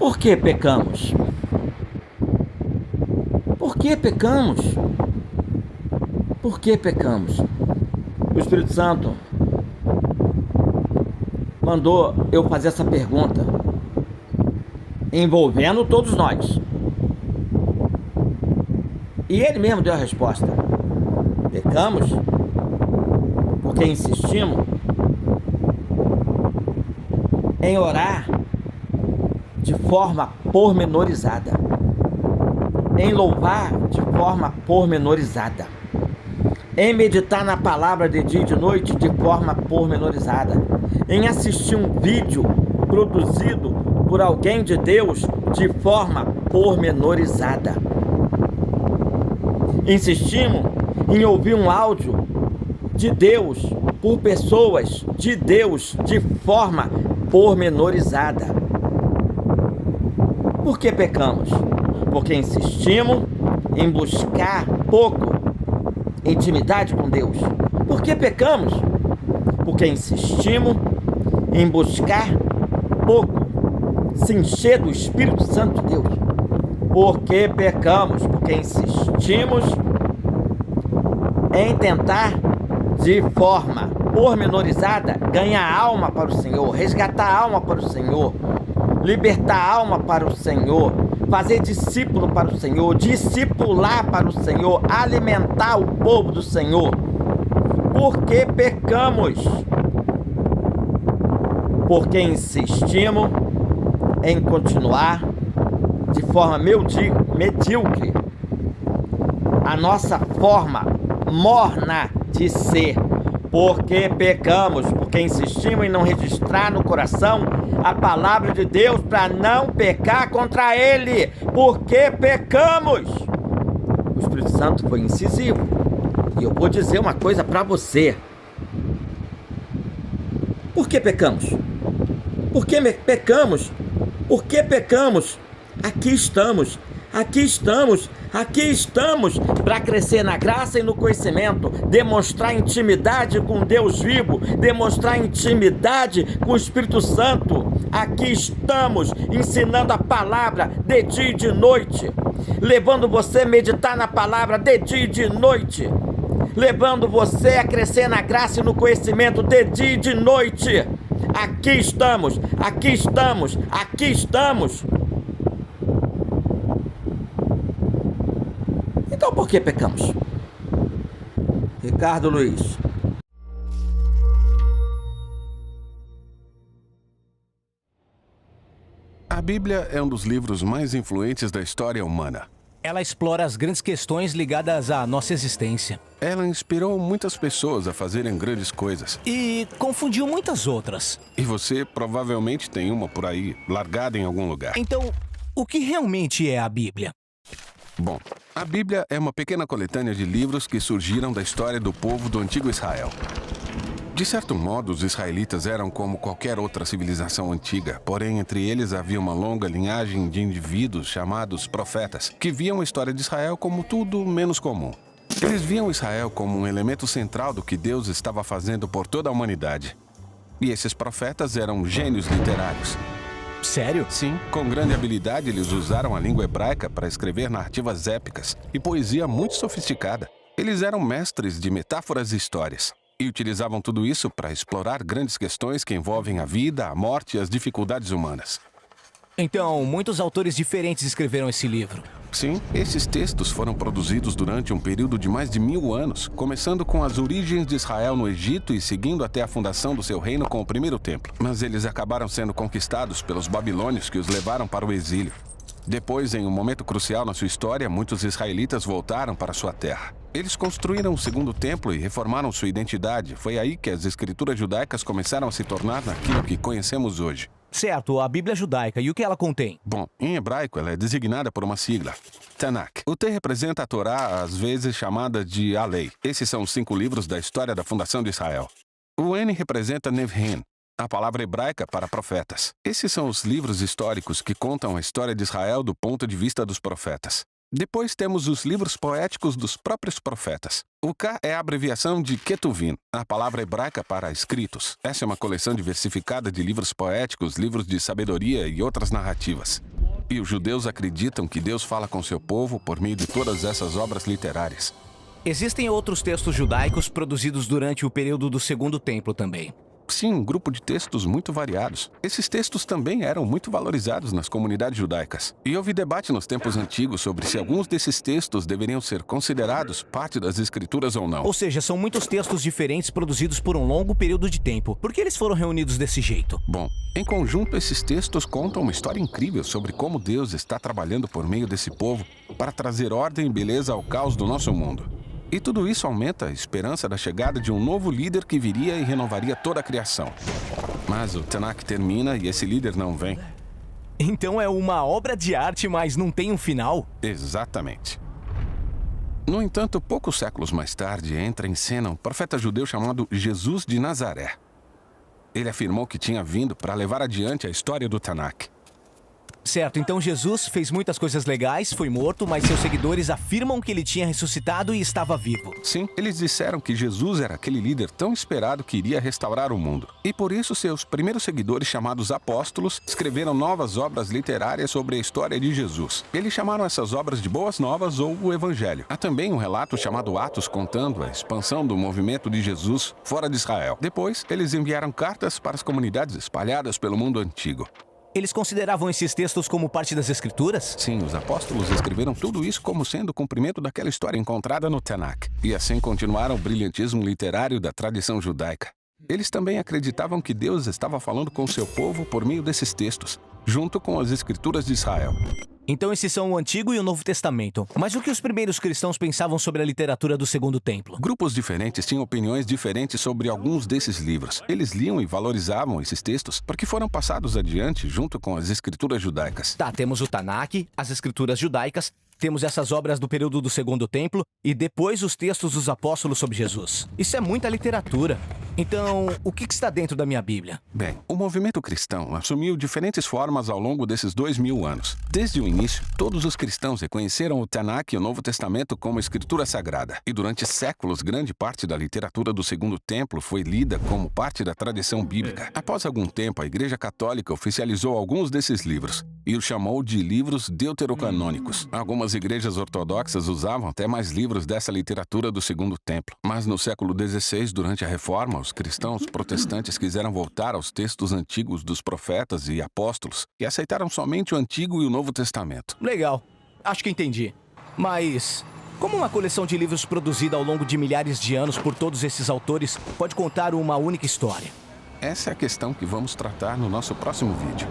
Por que pecamos? Por que pecamos? Por que pecamos? O Espírito Santo mandou eu fazer essa pergunta, envolvendo todos nós. E ele mesmo deu a resposta. Pecamos porque insistimos em orar de forma pormenorizada, em louvar de forma pormenorizada, em meditar na palavra de dia e de noite de forma pormenorizada, em assistir um vídeo produzido por alguém de Deus de forma pormenorizada. Insistimos em ouvir um áudio de Deus por pessoas de Deus de forma pormenorizada. Por que pecamos? Porque insistimos em buscar pouco intimidade com Deus. Por que pecamos? Porque insistimos em buscar pouco se encher do Espírito Santo de Deus. Por que pecamos? Porque insistimos em tentar de forma pormenorizada ganhar alma para o Senhor, resgatar alma para o Senhor, libertar alma para o Senhor, fazer discípulo para o Senhor, discipular para o Senhor, alimentar o povo do Senhor. Por que pecamos? Porque insistimos em continuar de forma medíocre a nossa forma morna de ser. Porque pecamos? Porque insistimos em não registrar no coração a palavra de Deus para não pecar contra Ele. Porque pecamos? O Espírito Santo foi incisivo. E eu vou dizer uma coisa para você. Por que pecamos? Por que pecamos? Por que pecamos? Aqui estamos para crescer na graça e no conhecimento, demonstrar intimidade com Deus vivo, demonstrar intimidade com o Espírito Santo. Aqui estamos ensinando a palavra de dia e de noite, levando você a meditar na palavra de dia e de noite, levando você a crescer na graça e no conhecimento de dia e de noite. Aqui estamos. Então por que pecamos? Ricardo Luiz. A Bíblia é um dos livros mais influentes da história humana. Ela explora as grandes questões ligadas à nossa existência. Ela inspirou muitas pessoas a fazerem grandes coisas. E confundiu muitas outras. E você provavelmente tem uma por aí, largada em algum lugar. Então, o que realmente é a Bíblia? Bom, a Bíblia é uma pequena coletânea de livros que surgiram da história do povo do antigo Israel. De certo modo, os israelitas eram como qualquer outra civilização antiga, porém entre eles havia uma longa linhagem de indivíduos chamados profetas, que viam a história de Israel como tudo menos comum. Eles viam Israel como um elemento central do que Deus estava fazendo por toda a humanidade. E esses profetas eram gênios literários. Sério? Sim, com grande habilidade eles usaram a língua hebraica para escrever narrativas épicas e poesia muito sofisticada. Eles eram mestres de metáforas e histórias. E utilizavam tudo isso para explorar grandes questões que envolvem a vida, a morte e as dificuldades humanas. Então, muitos autores diferentes escreveram esse livro. Sim, esses textos foram produzidos durante um período de mais de 1000 anos, começando com as origens de Israel no Egito e seguindo até a fundação do seu reino com o primeiro templo. Mas eles acabaram sendo conquistados pelos babilônios que os levaram para o exílio. Depois, em um momento crucial na sua história, muitos israelitas voltaram para sua terra. Eles construíram o segundo templo e reformaram sua identidade. Foi aí que as escrituras judaicas começaram a se tornar naquilo que conhecemos hoje. Certo, a Bíblia judaica. E o que ela contém? Bom, em hebraico ela é designada por uma sigla, Tanakh. O T representa a Torá, às vezes chamada de a Lei. Esses são os 5 livros da história da fundação de Israel. O N representa Nevhem, a palavra hebraica para profetas. Esses são os livros históricos que contam a história de Israel do ponto de vista dos profetas. Depois temos os livros poéticos dos próprios profetas. O K é a abreviação de Ketuvim, a palavra hebraica para escritos. Essa é uma coleção diversificada de livros poéticos, livros de sabedoria e outras narrativas. E os judeus acreditam que Deus fala com seu povo por meio de todas essas obras literárias. Existem outros textos judaicos produzidos durante o período do Segundo Templo também. Sim, um grupo de textos muito variados. Esses textos também eram muito valorizados nas comunidades judaicas. E houve debate nos tempos antigos sobre se alguns desses textos deveriam ser considerados parte das Escrituras ou não. Ou seja, são muitos textos diferentes produzidos por um longo período de tempo. Por que eles foram reunidos desse jeito? Bom, em conjunto, esses textos contam uma história incrível sobre como Deus está trabalhando por meio desse povo para trazer ordem e beleza ao caos do nosso mundo. E tudo isso aumenta a esperança da chegada de um novo líder que viria e renovaria toda a criação. Mas o Tanakh termina e esse líder não vem. Então é uma obra de arte, mas não tem um final? Exatamente. No entanto, poucos séculos mais tarde, entra em cena um profeta judeu chamado Jesus de Nazaré. Ele afirmou que tinha vindo para levar adiante a história do Tanakh. Certo, então Jesus fez muitas coisas legais, foi morto, mas seus seguidores afirmam que ele tinha ressuscitado e estava vivo. Sim, eles disseram que Jesus era aquele líder tão esperado que iria restaurar o mundo. E por isso seus primeiros seguidores, chamados apóstolos, escreveram novas obras literárias sobre a história de Jesus. Eles chamaram essas obras de Boas Novas ou o Evangelho. Há também um relato chamado Atos contando a expansão do movimento de Jesus fora de Israel. Depois, eles enviaram cartas para as comunidades espalhadas pelo mundo antigo. Eles consideravam esses textos como parte das Escrituras? Sim, os apóstolos escreveram tudo isso como sendo o cumprimento daquela história encontrada no Tanakh. E assim continuaram o brilhantismo literário da tradição judaica. Eles também acreditavam que Deus estava falando com seu povo por meio desses textos, junto com as Escrituras de Israel. Então esses são o Antigo e o Novo Testamento. Mas o que os primeiros cristãos pensavam sobre a literatura do Segundo Templo? Grupos diferentes tinham opiniões diferentes sobre alguns desses livros. Eles liam e valorizavam esses textos porque foram passados adiante junto com as Escrituras judaicas. Tá, temos o Tanakh, as Escrituras judaicas, temos essas obras do período do Segundo Templo e depois os textos dos apóstolos sobre Jesus. Isso é muita literatura. Então, o que está dentro da minha Bíblia? Bem, o movimento cristão assumiu diferentes formas ao longo desses 2000 anos. Desde o início, todos os cristãos reconheceram o Tanakh e o Novo Testamento como escritura sagrada. E durante séculos, grande parte da literatura do Segundo Templo foi lida como parte da tradição bíblica. Após algum tempo, a Igreja Católica oficializou alguns desses livros e os chamou de livros deuterocanônicos. Algumas igrejas ortodoxas usavam até mais livros dessa literatura do Segundo Templo. Mas no século XVI, durante a Reforma, os cristãos protestantes quiseram voltar aos textos antigos dos profetas e apóstolos e aceitaram somente o Antigo e o Novo Testamento. Legal. Acho que entendi. Mas como uma coleção de livros produzida ao longo de milhares de anos por todos esses autores pode contar uma única história? Essa é a questão que vamos tratar no nosso próximo vídeo.